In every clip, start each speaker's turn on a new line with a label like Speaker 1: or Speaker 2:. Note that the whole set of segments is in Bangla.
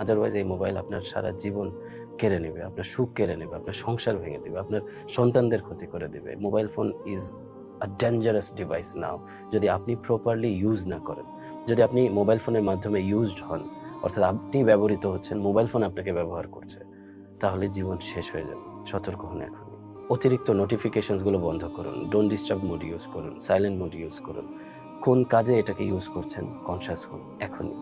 Speaker 1: আদারওয়াইজ এই মোবাইল আপনার সারা জীবন কেড়ে নেবে, আপনার সুখ কেড়ে নেবে, আপনার সংসার ভেঙে দিবে, আপনার সন্তানদের ক্ষতি করে দিবে। Mobile phone is a dangerous device now, যদি আপনি প্রপারলি ইউজ না করেন। যদি আপনি মোবাইল ফোনের মাধ্যমে ইউজড হন, অর্থাৎ আপনি ব্যবহৃত হচ্ছেন, মোবাইল ফোন আপনাকে ব্যবহার করছে, তাহলে জীবন শেষ হয়ে যাবে। সতর্ক হন এখনই। অতিরিক্ত নোটিফিকেশনসগুলো বন্ধ করুন, ডোন্ট ডিস্টার্ব মোড ইউজ করুন, সাইলেন্ট মোড ইউজ করুন। কোন কাজে এটাকে ইউজ করছেন কনশাস হন এখনই।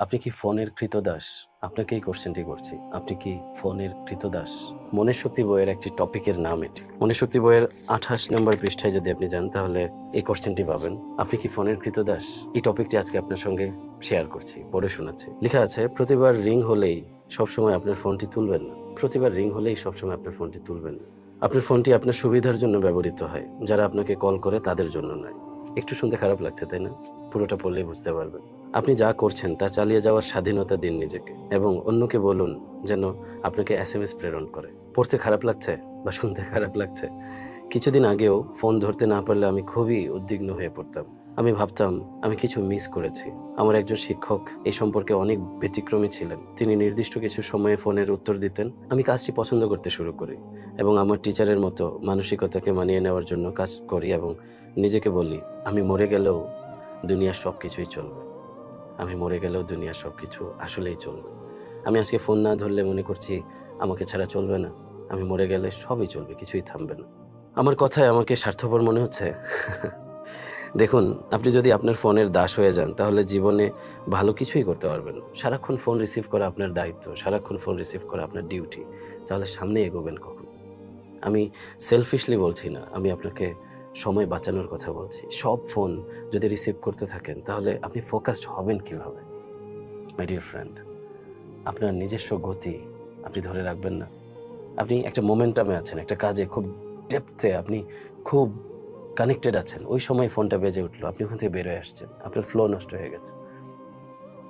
Speaker 1: আপনি কি ফোনের কৃতদাস? আপনাকে এই কোশ্চেনটি করছি। আপনি কি ফোনের কৃতদাস? মনের শক্তি বইয়ের একটি টপিকের নাম এটি। মনের শক্তি বইয়ের 28 নম্বর পৃষ্ঠায় যদি আপনি যান তাহলে এই কোশ্চেনটি পাবেন, আপনি কি ফোনের কৃতদাস? এই টপিকটি আজকে আপনার সঙ্গে শেয়ার করছি, পড়ে শোনাচ্ছি। লেখা আছে, প্রতিবার রিং হলেই সবসময় আপনার ফোনটি তুলবেন না। প্রতিবার রিং হলেই সবসময় আপনার ফোনটি তুলবেন না। আপনার ফোনটি আপনার সুবিধার জন্য ব্যবহৃত হয়, যারা আপনাকে কল করে তাদের জন্য নয়। একটু শুনতে খারাপ লাগছে তাই না? পুরোটা পড়লেই বুঝতে পারবেন। আপনি যা করছেন তা চালিয়ে যাওয়ার স্বাধীনতা দিন নিজেকে, এবং অন্যকে বলুন যেন আপনাকে SMS প্রেরণ করে। পড়তে খারাপ লাগছে বা শুনতে খারাপ লাগছে? কিছুদিন আগেও ফোন ধরতে না পারলে আমি খুবই উদ্বিগ্ন হয়ে পড়তাম। আমি ভাবতাম আমি কিছু মিস করেছি। আমার একজন শিক্ষক এই সম্পর্কে অনেক ব্যতিক্রমী ছিলেন। তিনি নির্দিষ্ট কিছু সময়ে ফোনের উত্তর দিতেন। আমি কাজটি পছন্দ করতে শুরু করি এবং আমার টিচারের মতো মানসিকতাকে মানিয়ে নেওয়ার জন্য কাজ করি এবং নিজেকে বলি, আমি মরে গেলেও দুনিয়ার সব কিছুই চলবে। আমি মরে গেলেও দুনিয়ার সব কিছু আসলেই চলবে। আমি আজকে ফোন না ধরলে মনে করছি আমাকে ছাড়া চলবে না। আমি মরে গেলে সবই চলবে, কিছুই থামবে না। আমার কথায় আমাকে স্বার্থপর মনে হচ্ছে? দেখুন, আপনি যদি আপনার ফোনের দাস হয়ে যান তাহলে জীবনে ভালো কিছুই করতে পারবেন না। সারাক্ষণ ফোন রিসিভ করা আপনার দায়িত্ব, সারাক্ষণ ফোন রিসিভ করা আপনার ডিউটি। তাহলে সামনে এগোবেন কখন? আমি সেলফিশলি বলছি না, আমি আপনাকে সময় বাঁচানোর কথা বলছি। সব ফোন যদি রিসিভ করতে থাকেন তাহলে আপনি ফোকাসড হবেন কিভাবে? মাই ডিয়ার ফ্রেন্ড, আপনার নিজস্ব গতি আপনি ধরে রাখবেন না। আপনি একটা মোমেন্টামে আছেন, একটা কাজে খুব ডেপথে আপনি খুব কানেক্টেড আছেন, ওই সময় ফোনটা বেজে উঠলো, আপনি ওখান থেকে বেরোয় আসছেন, আপনার ফ্লো নষ্ট হয়ে গেছে।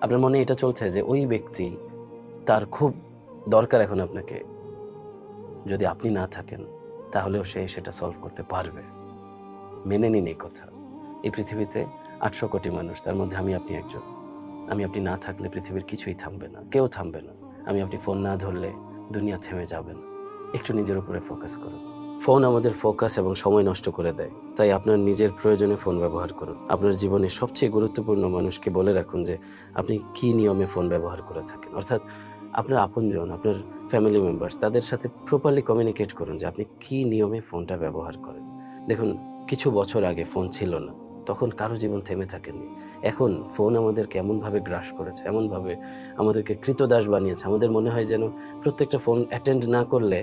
Speaker 1: আপনার মনে এটা চলছে যে ওই ব্যক্তি, তার খুব দরকার এখন আপনাকে। যদি আপনি না থাকেন তাহলেও সে সেটা সলভ করতে পারবে। মেনে নিন এই কথা। এই পৃথিবীতে 800 কোটি মানুষ, তার মধ্যে আমি আপনি একজন। আমি আপনি না থাকলে পৃথিবীর কিছুই থামবে না, কেউ থামবে না। আমি আপনি ফোন না ধরলে দুনিয়া থেমে যাবে না। একটু নিজের উপরে ফোকাস করুন। ফোন আমাদের ফোকাস এবং সময় নষ্ট করে দেয়, তাই আপনার নিজের প্রয়োজনে ফোন ব্যবহার করুন। আপনার জীবনে সবচেয়ে গুরুত্বপূর্ণ মানুষকে বলে রাখুন যে আপনি কি নিয়মে ফোন ব্যবহার করে থাকেন। অর্থাৎ আপনার আপনজন, আপনার ফ্যামিলি মেম্বার্স, তাদের সাথে প্রপারলি কমিউনিকেট করুন যে আপনি কি নিয়মে ফোনটা ব্যবহার করেন। দেখুন, কিছু বছর আগে ফোন ছিল না, তখন কারো জীবন থেমে থাকেনি। এখন ফোন আমাদেরকে এমনভাবে গ্রাস করেছে, এমনভাবে আমাদেরকে কৃতদাস বানিয়েছে, আমাদের মনে হয় যেন প্রত্যেকটা ফোন অ্যাটেন্ড না করলে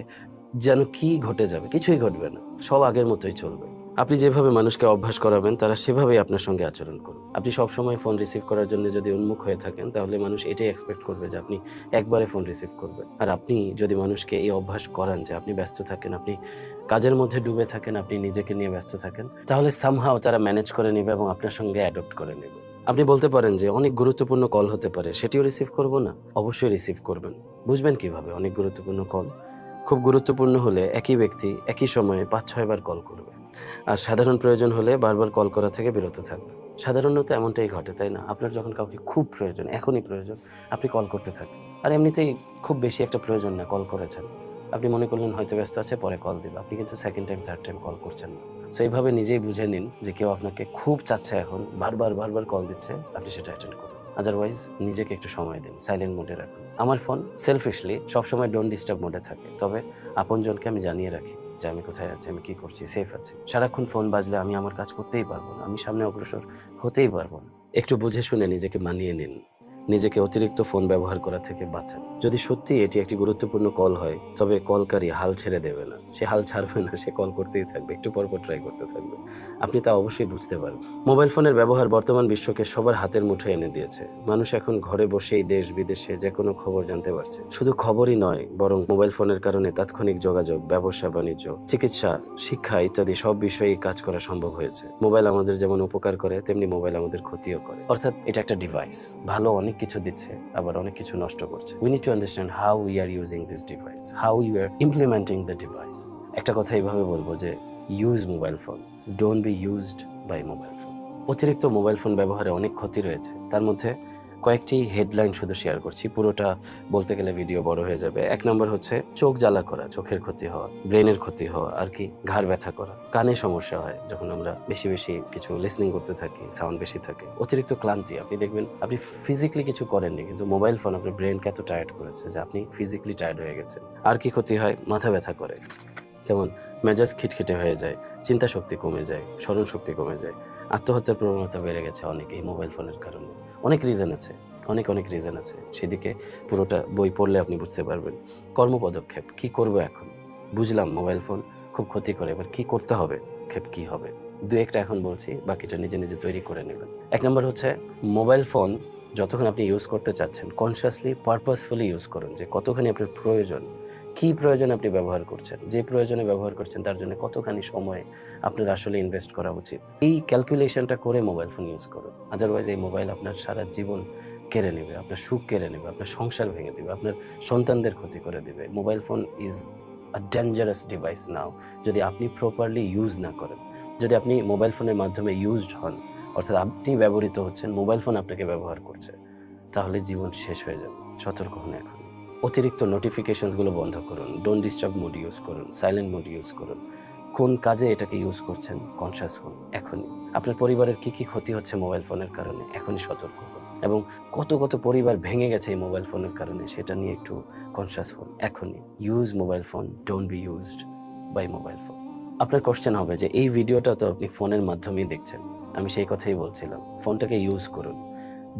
Speaker 1: যেন কি ঘটে যাবে। কিছুই ঘটবে না, সব আগের মতোই চলবে। আপনি যেভাবে মানুষকে অভ্যাস করাবেন তারা সেভাবেই আপনার সঙ্গে আচরণ করবে। আপনি সবসময় ফোন রিসিভ করার জন্য যদি উন্মুখ হয়ে থাকেন তাহলে মানুষ এটাই এক্সপেক্ট করবে যে আপনি একবারে ফোন রিসিভ করবেন। আর আপনি যদি মানুষকে এই অভ্যাস করান যে আপনি ব্যস্ত থাকেন, আপনি কাজের মধ্যে ডুবে থাকেন, আপনি নিজেকে নিয়ে ব্যস্ত থাকেন, তাহলে সামহাও তারা ম্যানেজ করে নেবে এবং আপনার সঙ্গে অ্যাডপ্ট করে নেবে। আপনি বলতে পারেন যে অনেক গুরুত্বপূর্ণ কল হতে পারে, সেটিও রিসিভ করব না। অবশ্যই রিসিভ করবেন। বুঝবেন কিভাবে অনেক গুরুত্বপূর্ণ কল? খুব গুরুত্বপূর্ণ হলে একই ব্যক্তি একই সময়ে 5-6 বার কল করবে, আর সাধারণ প্রয়োজন হলে বারবার কল করা থেকে বিরত থাকবে। সাধারণত এমনটাই ঘটে, তাই না? আপনার যখন কাউকে খুব প্রয়োজন, এখনই প্রয়োজন, আপনি কল করতে থাকেন। আর এমনিতেই খুব বেশি একটা প্রয়োজন না, কল করেছেন, আপনি মনে করলেন হয়তো ব্যস্ত আছে, পরে কল দিবে, আপনি কিন্তু second time third time call করছেন না। সো এইভাবে নিজেই বুঝে নিন যে কেউ আপনাকে খুব চাচ্ছে, এখন বারবার কল দিচ্ছে, আপনি সেটা অ্যাটেন্ড করুন। আদারওয়াইজ নিজেকে একটু সময় দিন, সাইলেন্ট মোডে রাখুন। আমার ফোন সেলফিশলি সবসময় ডোন্ট ডিস্টার্ব মোডে থাকে, তবে আপনজনকে আমি জানিয়ে রাখি যে আমি কোথায় আছি, আমি কি করছি, সেফ আছি। সারাক্ষণ ফোন বাজলে আমি আমার কাজ করতেই পারবো না, আমি সামনে অগ্রসর হতেই পারবো না। একটু বুঝে শুনে নিজেকে মানিয়ে নিন, নিজেকে অতিরিক্ত ফোন ব্যবহার করা থেকে বাঁচান। যদি সত্যি এটি একটি গুরুত্বপূর্ণ কল হয় তবে কলকারী হাল ছেড়ে দেবে না, সে হাল ছাড়বে না, সে কল করতেই থাকবে, একটু পর ট্রাই করতে থাকবে। আপনি তা অবশ্যই বুঝতে পারবেন। মোবাইল ফোনের ব্যবহার বর্তমান বিশ্বকে সবার হাতের মুঠোয় এনে দিয়েছে। মানুষ এখন ঘরে বসেই দেশ বিদেশে যে কোনো খবর জানতে পারছে। শুধু খবরই নয়, বরং মোবাইল ফোনের কারণে তাৎক্ষণিক যোগাযোগ, ব্যবসা বাণিজ্য, চিকিৎসা, শিক্ষা ইত্যাদি সব বিষয়েই কাজ করা সম্ভব হয়েছে। মোবাইল আমাদের যেমন উপকার করে তেমনি মোবাইল আমাদের ক্ষতিও করে। অর্থাৎ এটা একটা ডিভাইস, ভালো অনেক কিছু দিচ্ছে, আবার অনেক কিছু নষ্ট করছে। We need to understand how we are using this device, how you are implementing the device. একটা কথা এইভাবে বলবো যে use mobile phone, don't be used by mobile phone. অতিরিক্ত মোবাইল ফোন ব্যবহারে অনেক ক্ষতি রয়েছে, তার মধ্যে কয়েকটি হেডলাইন শুধু শেয়ার করছি, পুরোটা বলতে গেলে ভিডিও বড় হয়ে যাবে। 1 নম্বর হচ্ছে চোখ জ্বালা করা, চোখের ক্ষতি হওয়া, ব্রেনের ক্ষতি হওয়া, আর কি ঘাড় ব্যথা করা, কানে সমস্যা হয় যখন আমরা বেশি বেশি কিছু লিসনিং করতে থাকি, সাউন্ড বেশি থাকে, অতিরিক্ত ক্লান্তি। আপনি দেখবেন আপনি ফিজিক্যালি কিছু করেননি, কিন্তু মোবাইল ফোন আপনার ব্রেনকে এত টায়ার্ড করেছে যে আপনি ফিজিক্যালি টায়ার্ড হয়ে গেছেন। আর কি ক্ষতি হয়? মাথা ব্যথা করে, কেমন মেজাজ খিটখিটে হয়ে যায়, চিন্তা শক্তি কমে যায়, স্মরণ শক্তি কমে যায়, আত্মহত্যার প্রবণতা বেড়ে গেছে অনেকেই মোবাইল ফোনের কারণে। অনেক রিজন আছে, অনেক রিজন আছে, সেদিকে পুরোটা বই পড়লে আপনি বুঝতে পারবেন। কর্মপদক্ষেপ, কি করবো এখন? বুঝলাম মোবাইল ফোন খুব ক্ষতি করে, এবার কি করতে হবে, কি হবে? দু একটা এখন বলছি, বাকিটা নিজে নিজে তৈরি করে নেবেন। 1 নম্বর হচ্ছে মোবাইল ফোন যতক্ষণ আপনি ইউজ করতে চাচ্ছেন, কনসিয়াসলি পারপাসফুলি ইউজ করুন, যে কতখানি আপনার প্রয়োজন, কি প্রয়োজনে আপনি ব্যবহার করছেন, যে প্রয়োজনে ব্যবহার করছেন তার জন্য কতখানি সময় আপনার আসলে ইনভেস্ট করা উচিত। এই ক্যালকুলেশনটা করে মোবাইল ফোন ইউজ করুন। আদারওয়াইজ এই মোবাইল আপনার সারা জীবন কেড়ে নেবে, আপনার সুখ কেড়ে নেবে, আপনার সংসার ভেঙে দেবে, আপনার সন্তানদের ক্ষতি করে দেবে। Mobile phone is a dangerous device now, যদি আপনি প্রপারলি ইউজ না করেন। যদি আপনি মোবাইল ফোনের মাধ্যমে ইউজড হন, অর্থাৎ আপনি ব্যবহৃত হচ্ছেন, মোবাইল ফোন আপনাকে ব্যবহার করছে, তাহলে জীবন শেষ হয়ে যাবে। সতর্ক হন এখন। অতিরিক্ত নোটিফিকেশনসগুলো বন্ধ করুন, ডোন্ট ডিস্টার্ব মোড ইউজ করুন, সাইলেন্ট মোড ইউজ করুন। কোন কাজে এটাকে ইউজ করছেন কনসিয়াস হন এখনই। আপনার পরিবারের কি কি ক্ষতি হচ্ছে মোবাইল ফোনের কারণে, এখনই সতর্ক হন। এবং কত কত পরিবার ভেঙে গেছে এই মোবাইল ফোনের কারণে, সেটা নিয়ে একটু কনসিয়াস হন এখনই। Use mobile phone, don't be used by mobile phone. আপনার কোশ্চেন হবে যে এই ভিডিওটা তো আপনি ফোনের মাধ্যমেই দেখছেন, আমি সেই কথাই বলছিলাম, ফোনটাকে ইউজ করুন।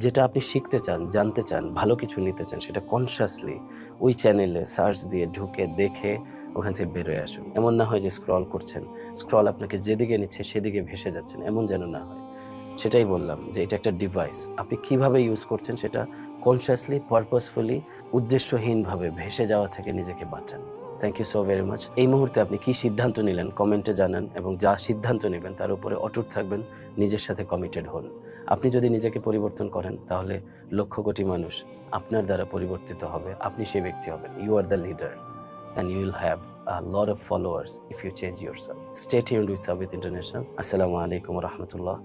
Speaker 1: যেটা আপনি শিখতে চান, জানতে চান, ভালো কিছু নিতে চান, সেটা কনসিয়াসলি ওই চ্যানেলে সার্চ দিয়ে ঢুকে দেখে ওখান থেকে বেরোয় আসুন। এমন না হয় যে স্ক্রল করছেন, স্ক্রল আপনাকে যেদিকে নিচ্ছে সেদিকে ভেসে যাচ্ছেন, এমন যেন না হয়। সেটাই বললাম যে এটা একটা ডিভাইস, আপনি কিভাবে ইউজ করছেন সেটা কনসিয়াসলি, পারপাসফুলি, উদ্দেশ্যহীনভাবে ভেসে যাওয়া থেকে নিজেকে বাঁচান। Thank you so very much. এই মুহূর্তে আপনি কি সিদ্ধান্ত নিলেন কমেন্টে জানান, এবং যা সিদ্ধান্ত নেবেন তার উপরে অটুট থাকবেন, নিজের সাথে কমিটেড হন। আপনি যদি নিজেকে পরিবর্তন করেন, তাহলে লক্ষ কোটি মানুষ আপনার দ্বারা পরিবর্তিত হবে, আপনি সেই ব্যক্তি হবেন। You are the leader and you will have a lot of followers if you change yourself. Stay tuned with Sabit International. Assalamu alaikum wa rahmatullah.